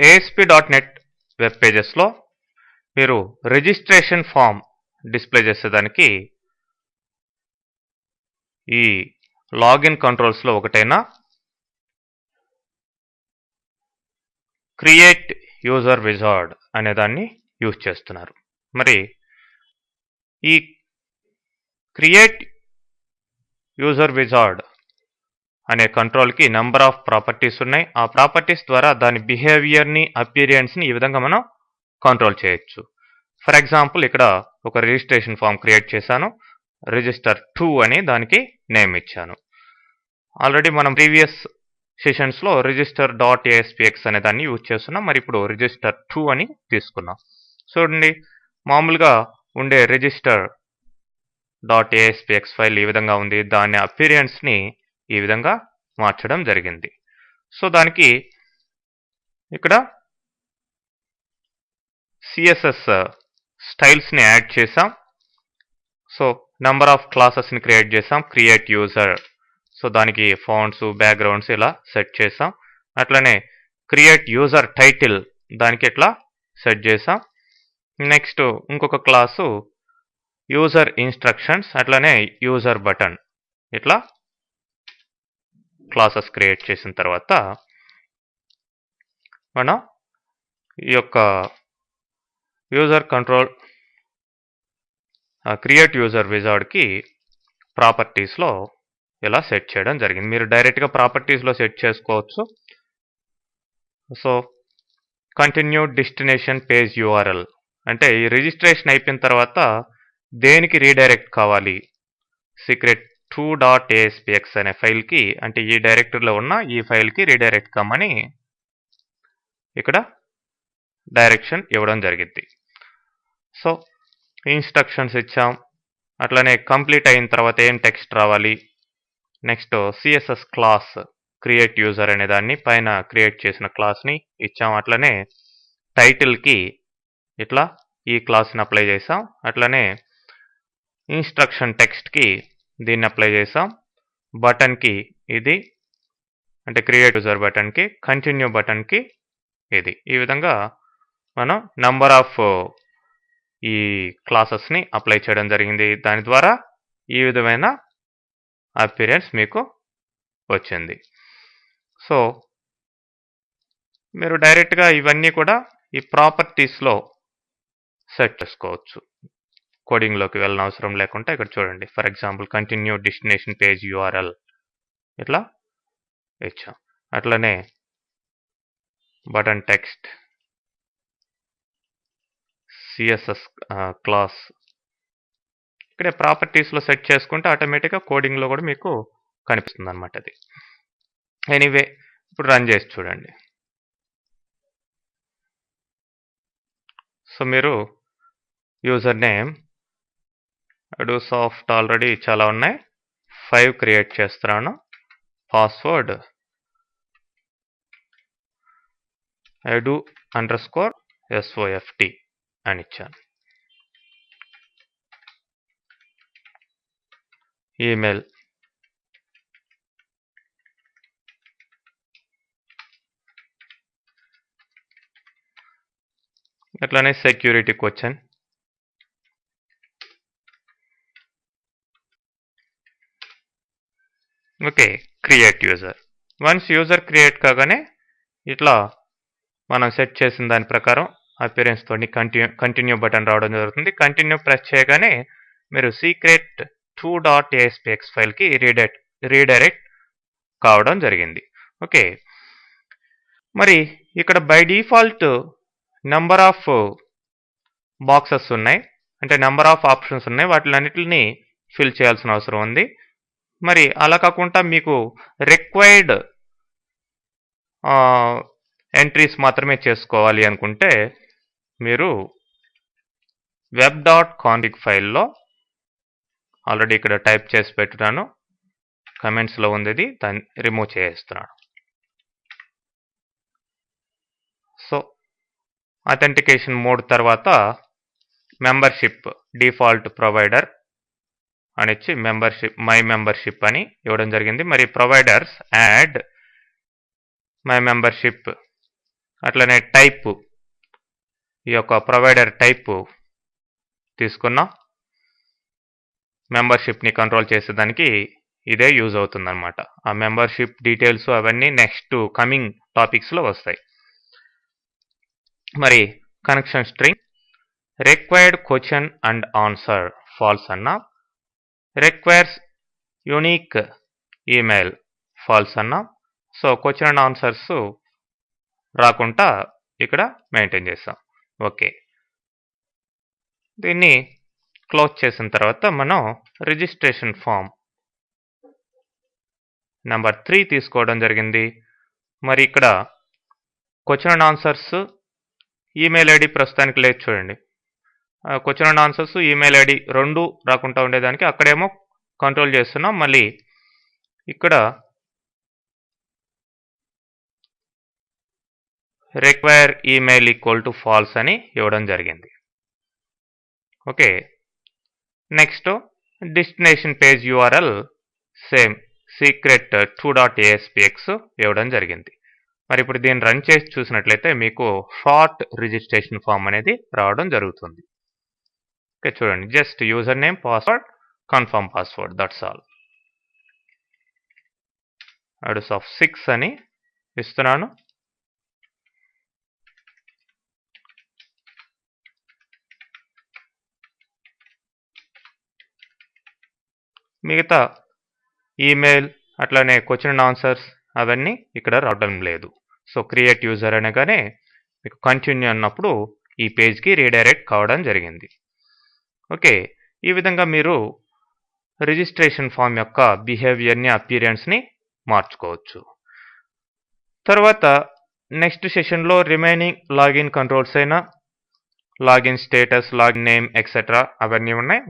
ASP.NET web పేజెస్లో మీరు registration form display చేసేదానికి ఈ లాగిన్ కంట్రోల్స్లో ఒకటైన క్రియేట్ యూజర్ విజార్డ్ అనే దాన్ని యూజ్ చేస్తున్నారు. మరి ఈ క్రియేట్ యూజర్ విజార్డ్ అనే కంట్రోల్కి నెంబర్ ఆఫ్ ప్రాపర్టీస్ ఉన్నాయి. ఆ ప్రాపర్టీస్ ద్వారా దాని బిహేవియర్ని, అపీరియన్స్ని ఈ విధంగా మనం కంట్రోల్ చేయొచ్చు. ఫర్ ఎగ్జాంపుల్ ఇక్కడ ఒక రిజిస్ట్రేషన్ ఫామ్ క్రియేట్ చేశాను. రిజిస్టర్ 2 అని దానికి నేమ్ ఇచ్చాను. ఆల్రెడీ మనం ప్రీవియస్ సెషన్స్లో register.aspx అనే దాన్ని యూజ్ చేస్తున్నాం. మరి ఇప్పుడు రిజిస్టర్ 2 అని తీసుకున్నాం. చూడండి, మామూలుగా ఉండే register.aspx ఫైల్ ఈ విధంగా ఉంది. దాని అపీరియన్స్ని ఈ విధంగా మార్చడం జరిగింది. సో దానికి ఇక్కడ సిఎస్ఎస్ స్టైల్స్ని యాడ్ చేసాం. సో నెంబర్ ఆఫ్ క్లాసెస్ని క్రియేట్ చేసాం. క్రియేట్ యూజర్, సో దానికి ఫాంట్స్, బ్యాక్గ్రౌండ్స్ ఇలా సెట్ చేసాం. అట్లనే క్రియేట్ యూజర్ టైటిల్ దానికి ఇట్లా సెట్ చేసాం. నెక్స్ట్ ఇంకొక క్లాసు యూజర్ ఇన్స్ట్రక్షన్స్, అట్లనే యూజర్ బటన్, ఇట్లా క్లాసెస్ క్రియేట్ చేసిన తర్వాత మనం ఈ యొక్క యూజర్ కంట్రోల్ క్రియేట్ యూజర్ విజార్డ్కి ప్రాపర్టీస్లో ఇలా సెట్ చేయడం జరిగింది. మీరు డైరెక్ట్గా ప్రాపర్టీస్లో సెట్ చేసుకోవచ్చు. So continue destination page URL అంటే ఈ రిజిస్ట్రేషన్ అయిపోయిన తర్వాత దేనికి రీడైరెక్ట్ కావాలి, secret2.aspx అనే ఫైల్కి, అంటే ఈ డైరెక్టరీలో ఉన్న ఈ ఫైల్కి రీడైరెక్ట్ కమ్మని ఇక్కడ డైరెక్షన్ ఇవ్వడం జరిగింది. సో ఇన్స్ట్రక్షన్స్ ఇచ్చాం. అట్లనే కంప్లీట్ అయిన తర్వాత ఏం టెక్స్ట్ రావాలి, next CSS class create user అనే దాన్ని పైన క్రియేట్ చేసిన క్లాస్ని ఇచ్చాం. అట్లనే టైటిల్కి ఇట్లా ఈ క్లాస్ని అప్లై చేసాం. అట్లనే ఇన్స్ట్రక్షన్ టెక్స్ట్కి దీన్ని అప్లై చేసాం. బటన్కి ఇది, అంటే క్రియేట్ యూజర్ బటన్కి, కంటిన్యూ బటన్కి ఇది. ఈ విధంగా మనం నంబర్ ఆఫ్ ఈ క్లాసెస్ని అప్లై చేయడం జరిగింది. దాని ద్వారా ఈ విధమైన అపీరెన్స్ మీకు వచ్చింది. సో మీరు డైరెక్ట్గా ఇవన్నీ కూడా ఈ ప్రాపర్టీస్లో సెట్ చేసుకోవచ్చు. కోడింగ్లోకి వెళ్ళిన అవసరం లేకుండా ఇక్కడ చూడండి, for example continue destination page URL ఇట్లా ఇచ్చాం. అట్లనే బటన్ టెక్స్ట్, సిఎస్ఎస్ క్లాస్ ఇక్కడే ప్రాపర్టీస్లో సెట్ చేసుకుంటే ఆటోమేటిక్గా కోడింగ్లో కూడా మీకు కనిపిస్తుంది అనమాట అది. ఎనీవే ఇప్పుడు రన్ చేసి చూడండి. సో మీరు యూజర్ నేమ్ అడోసాఫ్ట్ ఆల్రెడీ చాలా ఉన్నాయి, 5 క్రియేట్ చేస్తున్నాను. పాస్వర్డ్ edu_soft అని ఇచ్చాను. ఈమెయిల్ అట్లానే security question, okay. Create user, once user create కాగానే ఇట్లా మనం సెట్ చేసిన దాని ప్రకారం అపిరెన్స్ తోటి కంటిన్యూ బటన్ రావడం జరుగుతుంది. కంటిన్యూ ప్రెస్ చేయగానే మీరు secret2.aspx ఫైల్కి రీడైరెక్ట్ కావడం జరిగింది. ఓకే, మరి ఇక్కడ by default number of boxes ఉన్నాయి, అంటే నెంబర్ ఆఫ్ ఆప్షన్స్ ఉన్నాయి. వాటిలన్నిటిని ఫిల్ చేయాల్సిన అవసరం ఉంది. మరి అలా కాకుండా మీకు రిక్వైర్డ్ ఎంట్రీస్ మాత్రమే చేసుకోవాలి అనుకుంటే మీరు web.config ఫైల్లో ఆల్రెడీ ఇక్కడ టైప్ చేసి పెట్టున్నాను, కమెంట్స్లో ఉంది, ఇది దాన్ని రిమూవ్ చేస్తున్నాను. సో అథెంటికేషన్ మోడ్ తర్వాత మెంబర్షిప్ డిఫాల్ట్ ప్రొవైడర్ అని ఇచ్చి మై మెంబర్షిప్ అని ఇవ్వడం జరిగింది. మరి ప్రొవైడర్స్ యాడ్ మై మెంబర్షిప్ అట్లనే టైప్, ఈ యొక్క ప్రొవైడర్ టైప్ తీసుకున్నాం. మెంబర్షిప్ని కంట్రోల్ చేసేదానికి ఇదే యూజ్ అవుతుందన్నమాట. ఆ మెంబర్షిప్ డీటెయిల్స్ అవన్నీ నెక్స్ట్ కమింగ్ టాపిక్స్లో వస్తాయి. మరి connection string required question and answer false అన్నా, రిక్వైర్స్ యూనిక్ ఈమెయిల్ ఫాల్స్ అన్నా. సో క్వశ్చన్ అండ్ ఆన్సర్స్ రాకుండా ఇక్కడ మెయింటైన్ చేస్తాం. ఓకే, దీన్ని క్లోజ్ చేసిన తర్వాత మనం రిజిస్ట్రేషన్ ఫామ్ నెంబర్ 3 తీసుకోవడం జరిగింది. మరి ఇక్కడ question and answers email ID ప్రస్తుతానికి లేదు చూడండి. Question and answers email ID రెండు రాకుండా ఉండేదానికి అక్కడేమో కంట్రోల్ చేస్తున్నాం. మళ్ళీ ఇక్కడ require email equal to falls అని ఇవ్వడం జరిగింది. Okay, next destination page URL same secret 2.aspx ఇవ్వడం జరిగింది. మరి ఇప్పుడు దీన్ని రన్ చేసి చూసినట్లయితే మీకు షార్ట్ రిజిస్ట్రేషన్ ఫామ్ అనేది రావడం జరుగుతుంది. ఓకే, చూడండి, just user name, password, confirm password, that's all. Address of 6 అని ఇస్తున్నాను. మిగతా ఈమెయిల్ అట్లానే క్వశ్చన్ అండ్ ఆన్సర్స్ అవన్నీ ఇక్కడ రావడం లేదు. సో క్రియేట్ యూజర్ అనగానే మీకు కంటిన్యూ అన్నప్పుడు ఈ పేజ్కి రీడైరెక్ట్ కావడం జరిగింది. ఓకే, ఈ విధంగా మీరు రిజిస్ట్రేషన్ ఫామ్ యొక్క బిహేవియర్ని, అపియరెన్స్ని మార్చుకోవచ్చు. తర్వాత నెక్స్ట్ సెషన్లో రిమైనింగ్ లాగిన్ కంట్రోల్స్ అయినా login status, login name etcetera అవన్నీ ఉన్నాయి.